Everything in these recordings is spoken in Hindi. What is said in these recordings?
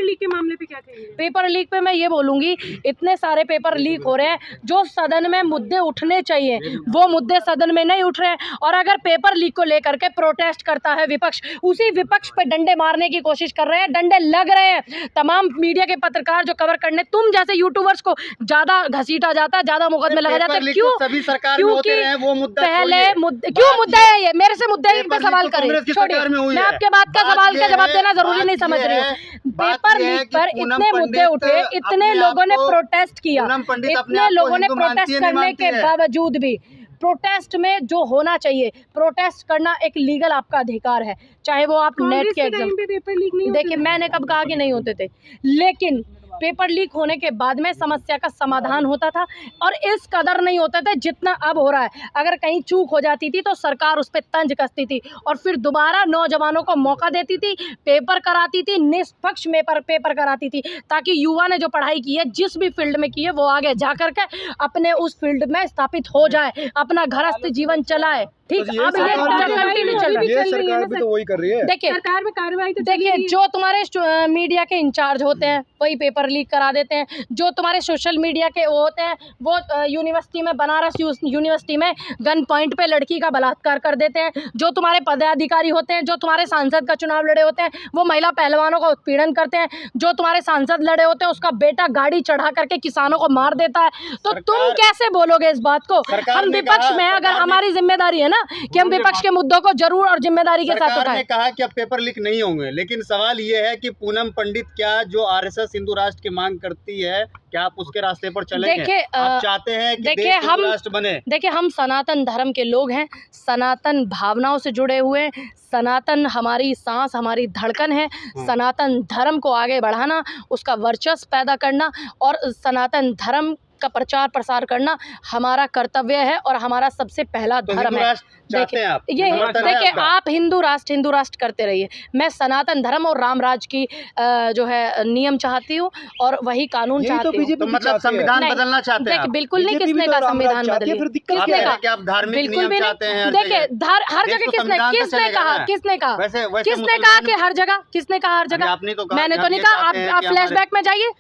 लीक के मामले पे क्या कहेंगे? पेपर लीक पे मैं ये बोलूंगी, इतने सारे पेपर लीक हो रहे हैं, जो सदन में मुद्दे उठने चाहिए वो मुद्दे सदन में नहीं उठ रहे हैं। और अगर पेपर लीक को लेकर के प्रोटेस्ट करता है विपक्ष, उसी विपक्ष पे डंडे मारने की कोशिश कर रहे हैं, डंडे लग रहे हैं। तमाम मीडिया के पत्रकार जो कवर करने, तुम जैसे यूट्यूबर्स को ज्यादा घसीटा जाता है, ज्यादा मुकदमे लगाया जाता है। क्यों? क्योंकि पहले क्यों मुद्दा है ये? मेरे से मुद्दे पे सवाल करें, छोड़िए, मैं आपके बात का सवाल का जवाब देना जरूरी नहीं समझ रही हूँ। पेपर लीक पर इतने मुद्दे उठे, इतने लोगों ने प्रोटेस्ट किया, इतने लोगों ने प्रोटेस्ट करने के बावजूद भी, प्रोटेस्ट में जो होना चाहिए, प्रोटेस्ट करना एक लीगल आपका अधिकार है, चाहे वो आप नेट के एग्जाम। पेपर लीक नहीं, देखिए मैंने कब कहा कि नहीं होते थे, लेकिन पेपर लीक होने के बाद में समस्या का समाधान होता था और इस कदर नहीं होता था जितना अब हो रहा है। अगर कहीं चूक हो जाती थी तो सरकार उस पर तंज कसती थी और फिर दोबारा नौजवानों को मौका देती थी, पेपर कराती थी, निष्पक्ष पेपर कराती थी, ताकि युवा ने जो पढ़ाई की है, जिस भी फील्ड में की है, वो आगे जा करके अपने उस फील्ड में स्थापित हो जाए, अपना घरस्थ जीवन चलाए। ठीक, अब ये कंटिन्यू चल रही है, सरकार भी तो वही कर रही है। देखिए सरकार में कार्रवाई तो देखिए, जो तुम्हारे मीडिया के इंचार्ज होते हैं वही पेपर लीक करा देते हैं, जो तुम्हारे सोशल मीडिया के वो होते हैं वो यूनिवर्सिटी में, बनारस यूनिवर्सिटी में गन पॉइंट पे लड़की का बलात्कार कर देते हैं, जो तुम्हारे पदाधिकारी होते हैं, जो तुम्हारे सांसद का चुनाव लड़े होते हैं वो महिला पहलवानों का उत्पीड़न करते हैं, जो तुम्हारे सांसद लड़े होते हैं उसका बेटा गाड़ी चढ़ा करके किसानों को मार देता है। तो तुम कैसे बोलोगे इस बात को? हम विपक्ष में, अगर हमारी जिम्मेदारी है ना कि हम विपक्ष के मुद्दों को जरूर और जिम्मेदारी के साथ उठाएं। कहा कि अब पेपर लीक नहीं होंगे, लेकिन सवाल ये है कि पूनम पंडित क्या जो आरएसएस हिंदू राष्ट्र की मांग करती है, क्या आप उसके रास्ते पर चलेंगे? देखिए, आप चाहते हैं कि देश हिंदू राष्ट्र बने? देखिए, हम सनातन धर्म के लोग हैं, सनातन भावनाओं से जुड़े हुए हैं, सनातन हमारी सांस, हमारी धड़कन है। सनातन धर्म को आगे बढ़ाना, उसका वर्चस्व पैदा करना और सनातन धर्म का प्रचार प्रसार करना हमारा कर्तव्य है और हमारा सबसे पहला धर्म है। देखिए, आप हिंदू राष्ट्र करते रहिए, मैं सनातन धर्म और राम राज की जो है नियम चाहती हूँ और वही कानून चाहती हूँ। तो मतलब संविधान बदलना चाहते हैं? बिल्कुल नहीं, किसने कहा संविधान बदलिए? किसने कहा? बिल्कुल भी नहीं। देखिए, हर जगह किसने कहा कि हर जगह? किसने कहा हर जगह? मैंने तो नहीं कहा। आप फ्लैशबैक में जाइए।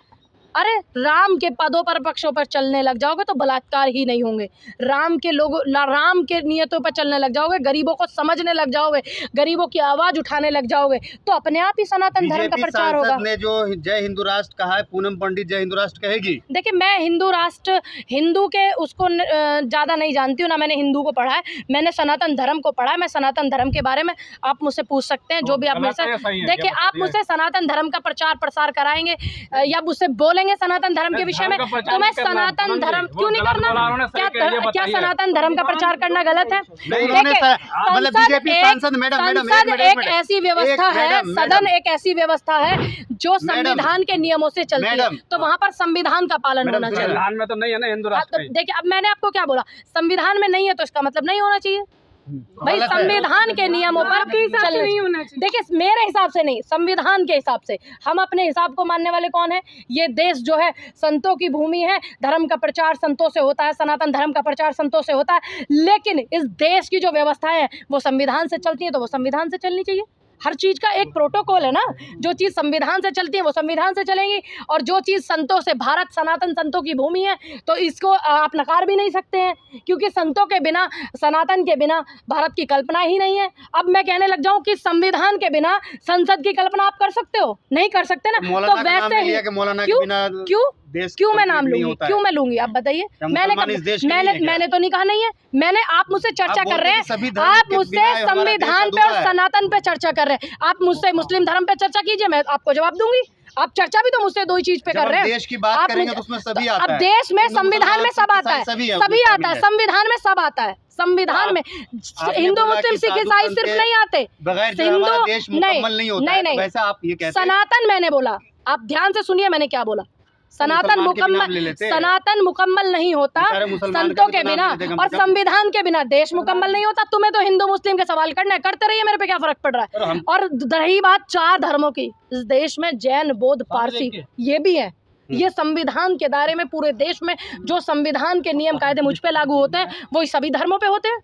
अरे राम के पदों पर, पक्षों पर चलने लग जाओगे तो बलात्कार ही नहीं होंगे। राम के नियतों पर चलने लग जाओगे, गरीबों को समझने लग जाओगे, गरीबों की आवाज उठाने लग जाओगे, तो अपने आप ही सनातन धर्म का प्रचार होगा। ने जो जय हिंदू राष्ट्र कहा है, पूनम पंडित जय हिंदू राष्ट्र कहेगी? देखिए, मैं हिंदू के उसको ज्यादा नहीं जानती हूँ, ना मैंने हिंदू को पढ़ा है, मैंने सनातन धर्म को पढ़ा है। मैं सनातन धर्म के बारे में आप मुझसे पूछ सकते हैं, जो भी आप मेरे से। देखिए, आप मुझसे सनातन धर्म का प्रचार प्रसार कराएंगे या मुझसे बोलेंगे सनातन धर्म के विषय में, तो मैं सनातन धर्म क्यों नहीं करना? क्या सनातन धर्म का प्रचार करना गलत है? संसद एक ऐसी व्यवस्था है, सदन एक ऐसी व्यवस्था है जो संविधान के नियमों से चलती है, तो वहाँ पर संविधान का पालन होना चाहिए। संविधान में तो नहीं है ना हिंदू राष्ट्र। देखिए, अब मैंने आपको क्या बोला, संविधान में नहीं है तो इसका मतलब नहीं होना चाहिए। भाई, संविधान के नियमों पर चलना नहीं होना चाहिए। देखिए, मेरे हिसाब से नहीं, संविधान के हिसाब से। हम अपने हिसाब को मानने वाले कौन है? ये देश जो है संतों की भूमि है, धर्म का प्रचार संतों से होता है, सनातन धर्म का प्रचार संतों से होता है, लेकिन इस देश की जो व्यवस्थाएं हैं वो संविधान से चलती है, तो वो संविधान से चलनी चाहिए। हर चीज़ का एक प्रोटोकॉल है ना, जो चीज़ संविधान से चलती है वो संविधान से चलेंगी, और जो चीज़ संतों से, भारत सनातन संतों की भूमि है, तो इसको आप नकार भी नहीं सकते हैं, क्योंकि संतों के बिना, सनातन के बिना भारत की कल्पना ही नहीं है। अब मैं कहने लग जाऊं कि संविधान के बिना संसद की कल्पना आप कर सकते हो? नहीं कर सकते ना। तो वैसे ही क्यों मैं नाम लूंगी? क्यों मैं लूंगी? आप बताइए। मैंने तो नहीं कहा नहीं है। मैंने, आप मुझसे चर्चा कर रहे हैं, आप मुझसे संविधान पे और सनातन पे चर्चा कर रहे हैं, आप मुझसे मुस्लिम धर्म पे चर्चा कीजिए, मैं आपको जवाब दूंगी। आप चर्चा भी तो मुझसे दो ही चीज पे कर रहे हैं। देश की बात करेंगे तो उसमें सभी आता है। अब देश में, संविधान में सब आता है, सभी आता है, संविधान में सब आता है। संविधान में हिंदू मुस्लिम सिख ईसाई सिर्फ नहीं आते, हिंदू नहीं, सनातन मैंने बोला, आप ध्यान से सुनिए मैंने क्या बोला। सनातन मुकम्मल नहीं होता संतों के बिना, और संविधान के बिना देश मुकम्मल नहीं होता। तुम्हें तो हिंदू मुस्लिम के सवाल करना है, करते रहिए, मेरे पे क्या फर्क पड़ रहा है। और रही बात 4 धर्मों की, इस देश में जैन, बौद्ध, पारसी ये भी है। ये संविधान के दायरे में, पूरे देश में जो संविधान के नियम कायदे मुझ पे लागू होते हैं वो सभी धर्मों पे होते हैं।